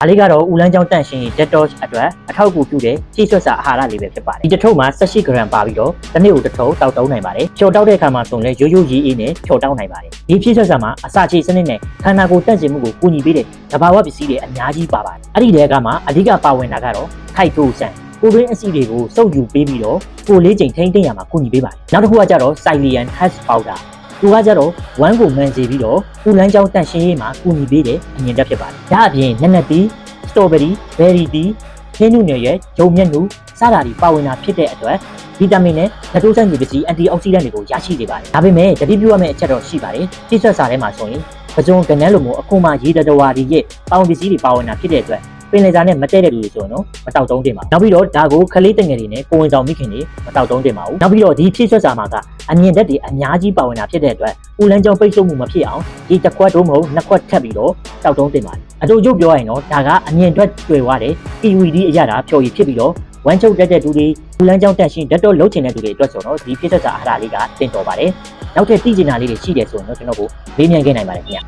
ဒါလေးကတော့ဦးလန်းချောင်းတန့်ရှင်း detox အတွက်အထောက်အကူပြုတဲ့ဖြည့်ဆွတ်စာအာဟာရလေးပဲဖြစ်ပါတယ်ဒီတစ်ထုပ်မှာ18 gram ပါပြီးတော့တစ်နေ့ကိုတစ်ထုပ်တောက်တုံးနိုင်ပါတယ်ဖြော်တောက်တဲ့အခါမှာဆိုရင်လည်းရိုးရိုးရေးအေးနဲ့ဖြော်တောက်နိုင်ပါတယ်ဒီဖြည့်ဆွတ်စာမှာအစာချေစနစ်နဲ့ခန္ဓာကိုယ်တန့်စင်မှုကိုကူညီပေးတဲ့သဘာဝပစ္စည်းတွေအများကြီးပါပါတယ်အဲ့ဒီတဲကမှအဓိကပါဝင်တာကတော့ခိုက်ထိုးဆန်ကိုတွင်းအဆီတွေကိုစုပ်ယူပေးပြီးတော့ကိုလေးချိန်ထိန်းသိမ်းရမှာကူညီပေးပါတယ်နောက်တစ်ခုကကြတော့ Psyllian Hash Powderသူကကြတော့ဝမ်းကိုမှန်စေပြီးတော့ဦးလန်းချောင်းတန့်ရှင်းရေးမှာကူညီပေးတဲ့အမြင်တက်ဖြစ်ပါတယ်ဒါအပြင်နက်နက်တီးစတော်ဘယ်ရီဘယ်ရီတီးခင်းနုနယ်ရဲ့ဂျုံမြက်နုစတာတွေပါဝင်တာဖြစ်တဲ့အတွက်ဗီတာမင်နဲ့ဓာတ်တိုးဆန်ပစ္စည်းအန်တီအောက်ဆီဒန့်တွေကိုရရှိနေပါတယ်ဒါပေမဲ့တတိပြုရမယ့်အချက်တော့ရှိပါတယ်ဖြည့်ဆွတ်စာထဲမှာဆိုရင်ပကြုံကနန်းလိုမျိုးအခုမှရေတတဝါဒီရဲ့ပေါင်ပစ္စည်းတွေပါဝင်တာဖြစ်တဲ့အတွက်ပင်လယ်စာနဲ့မတည့်တဲ့လူတွေဆိုရင်တော့မတောက်တုံးတင်ပါဘူးနောက်ပြီးတော့ဒါကိုခလေးတငယ်တွေနဲ့ကိုဝင်ဆောင်မိခင်တွေမတောက်တုံးတင်ပါဘူးနောက်ပြီးတော့ဒီဖြည့်ဆွတ်စာမှာကအမြင်ဓာတ်တွေအများကြီးပါဝင်တာဖြစ်တဲ့အတွက်ဦးလန်းချောင်းပိတ်ဆို့မှုမဖြစ်အောင်ဒီတစ်ခွက်တော့မဟုတ်နှစ်ခွက်ထပ်ပြီးတော့တောက်တုံးတင်ပါတယ်အတူတူပြောရရင်တော့ဒါကအမြင်ဓာတ်တွေ့သွားတဲ့ PVD အရသာဖြော်ရည်ဖြစ်ပြီးတော့ဝမ်းချုပ်တတ်တဲ့သူတွေဦးလန်းချောင်းတက်ရှင်းဓာတ်တော့လှုပ်ချင်တဲ့သူတွေအတွက်ဆိုတော့ဒီဖြည့်ဆွတ်စာအားလေးကတင်တော်ပါတယ်နောက်ထပ်သိချင်တာလေးတွေရှိတယ်ဆိုရင်တော့ကျွန်တော်ကိုလေးမြန်ခဲ့နိုင်ပါတယ်ခင်ဗျ